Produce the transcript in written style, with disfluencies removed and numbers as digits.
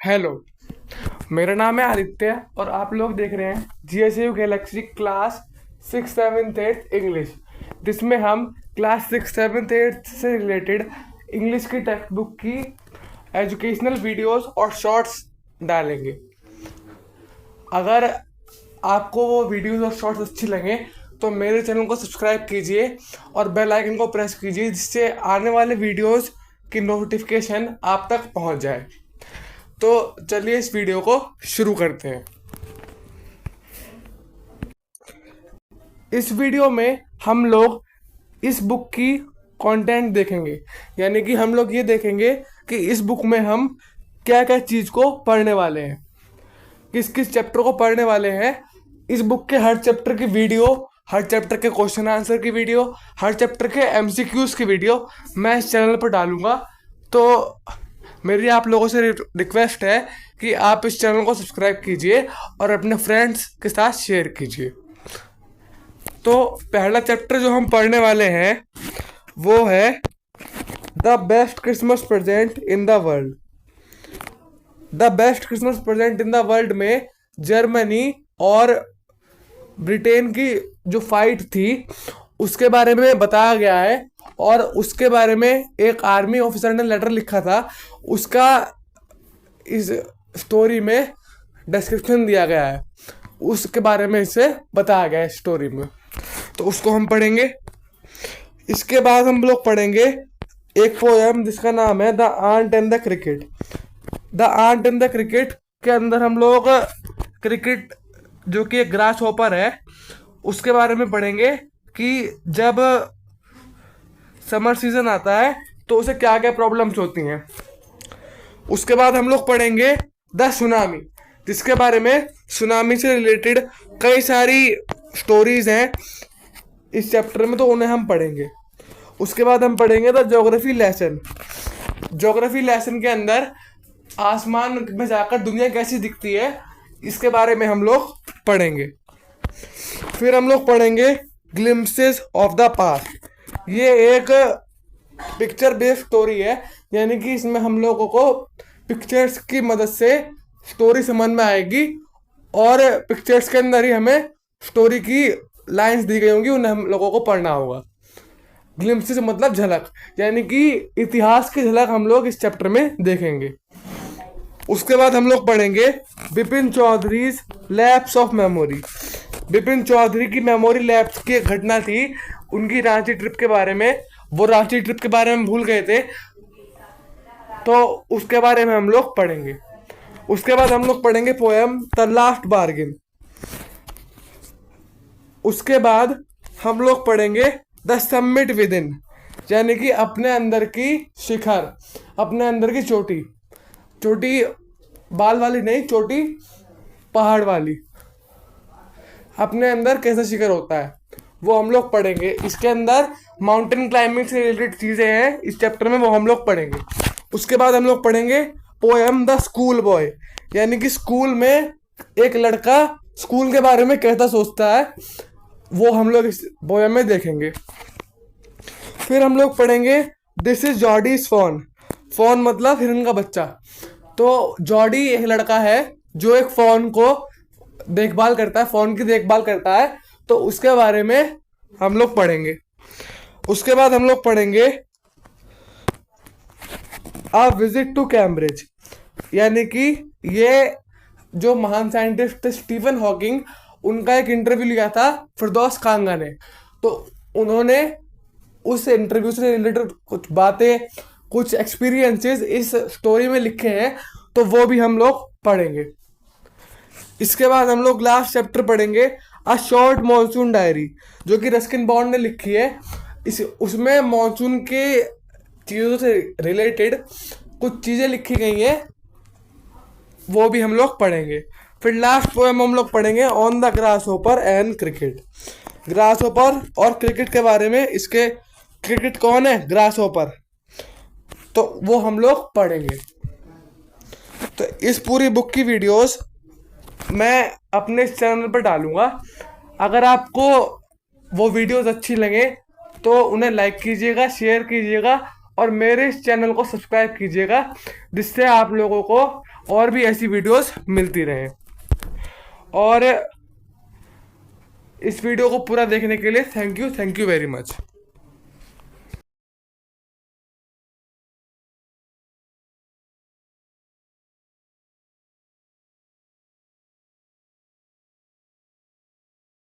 Hello. मेरा नाम है आदित्य और आप लोग देख रहे हैं GSU गैलेक्सी क्लास 6, 7, 8 इंग्लिश, जिसमें हम क्लास 6, 7, 8 से रिलेटेड इंग्लिश की टेक्स्ट बुक की एजुकेशनल वीडियोस और शॉर्ट्स डालेंगे। अगर आपको वो वीडियोस और शॉर्ट्स अच्छी लगे तो मेरे चैनल को सब्सक्राइब कीजिए और बेल आइकन को प्रेस कीजिए, जिससे आने वाले वीडियोस की नोटिफिकेशन आप तक पहुंच जाए। तो चलिए इस वीडियो को शुरू करते हैं। इस वीडियो में हम लोग इस बुक की कंटेंट देखेंगे, यानी कि हम लोग ये देखेंगे कि इस बुक में हम क्या क्या चीज़ को पढ़ने वाले हैं, किस किस चैप्टर को पढ़ने वाले हैं। इस बुक के हर चैप्टर की वीडियो, हर चैप्टर के क्वेश्चन आंसर की वीडियो, हर चैप्टर के MCQs की वीडियो मैं इस चैनल पर डालूंगा। तो मेरी आप लोगों से रिक्वेस्ट है कि आप इस चैनल को सब्सक्राइब कीजिए और अपने फ्रेंड्स के साथ शेयर कीजिए। तो पहला चैप्टर जो हम पढ़ने वाले हैं वो है the best Christmas present in the world. The best Christmas present in the world में जर्मनी और ब्रिटेन की जो फाइट थी उसके बारे में बताया गया है, और उसके बारे में एक आर्मी ऑफिसर ने लेटर लिखा था, उसका इस स्टोरी में डिस्क्रिप्शन दिया गया है, उसके बारे में इसे बताया गया है स्टोरी में। तो उसको हम पढ़ेंगे। इसके बाद हम लोग पढ़ेंगे एक पोएम जिसका नाम है the ant and the cricket. The ant and the cricket के अंदर हम लोग क्रिकेट, जो कि एक ग्रास हॉपर है, उसके बारे में पढ़ेंगे कि जब समर सीजन आता है तो उसे क्या क्या प्रॉब्लम्स होती हैं। उसके बाद हम लोग पढ़ेंगे द सुनामी, जिसके बारे में सुनामी से रिलेटेड कई सारी स्टोरीज हैं इस चैप्टर में, तो उन्हें हम पढ़ेंगे। उसके बाद हम पढ़ेंगे the geography lesson. Geography lesson के अंदर आसमान में जाकर दुनिया कैसी दिखती है, इसके बारे में हम लोग पढ़ेंगे। फिर हम लोग पढ़ेंगे ग्लिम्पसेस ऑफ द पास्ट। ये एक पिक्चर बेस्ड स्टोरी है, यानी कि इसमें हम लोगों को पिक्चर्स की मदद से स्टोरी समझ में आएगी, और पिक्चर्स के अंदर ही हमें स्टोरी की लाइंस दी गई होंगी, उन्हें हम लोगों को पढ़ना होगा। ग्लिम्पसेस मतलब झलक, यानी कि इतिहास की झलक हम लोग इस चैप्टर में देखेंगे। उसके बाद हम लोग पढ़ेंगे Bipin Choudhury lapse of memory. Bipin Choudhury की मेमोरी लैप्स की एक घटना थी, उनकी रांची ट्रिप के बारे में। वो रांची ट्रिप के बारे में भूल गए थे, तो उसके बारे में हम लोग पढ़ेंगे। उसके बाद हम लोग पढ़ेंगे पोएम द लास्ट बार्गिन। उसके बाद हम लोग पढ़ेंगे द समिट विद इन, यानी कि अपने अंदर की शिखर, अपने अंदर की चोटी। चोटी बाल वाली नहीं, चोटी पहाड़ वाली। अपने अंदर कैसा शिखर होता है वो हम लोग पढ़ेंगे। इसके अंदर माउंटेन क्लाइंबिंग से रिलेटेड चीज़ें हैं इस चैप्टर में, वो हम लोग पढ़ेंगे। उसके बाद हम लोग पढ़ेंगे पोएम द स्कूल बॉय, यानी कि स्कूल में एक लड़का स्कूल के बारे में कैसा सोचता है, वो हम लोग इस पोएम में देखेंगे। फिर हम लोग पढ़ेंगे this is Jody's fawn. Fawn मतलब हिरन का बच्चा। तो जॉडी एक लड़का है जो एक फॉन को देखभाल करता है, फॉन की देखभाल करता है, तो उसके बारे में हम लोग पढ़ेंगे। उसके बाद हम लोग पढ़ेंगे अ विजिट टू कैम्ब्रिज, यानी कि ये जो महान साइंटिस्ट थे स्टीफन हॉकिंग, उनका एक इंटरव्यू लिया था फिरदौस कांगा ने। तो उन्होंने उस इंटरव्यू से रिलेटेड कुछ बातें, कुछ एक्सपीरियंसेस इस स्टोरी में लिखे हैं, तो वो भी हम लोग पढ़ेंगे। इसके बाद हम लोग लास्ट चैप्टर पढ़ेंगे अ शॉर्ट मॉनसून डायरी, जो कि रस्किन बॉन्ड ने लिखी है। उसमें मॉनसून के चीज़ों से रिलेटेड कुछ चीज़ें लिखी गई हैं, वो भी हम लोग पढ़ेंगे। फिर लास्ट पोएम हम लोग पढ़ेंगे on the grass hopper and cricket. Grass hopper और क्रिकेट के बारे में, इसके क्रिकेट कौन है, ग्रास होपर, तो वो हम लोग पढ़ेंगे। तो इस पूरी बुक की वीडियोस मैं अपने चैनल पर डालूंगा। अगर आपको वो वीडियोस अच्छी लगे तो उन्हें लाइक कीजिएगा, शेयर कीजिएगा और मेरे इस चैनल को सब्सक्राइब कीजिएगा, जिससे आप लोगों को और भी ऐसी वीडियोस मिलती रहे। और इस वीडियो को पूरा देखने के लिए थैंक यू वेरी मच।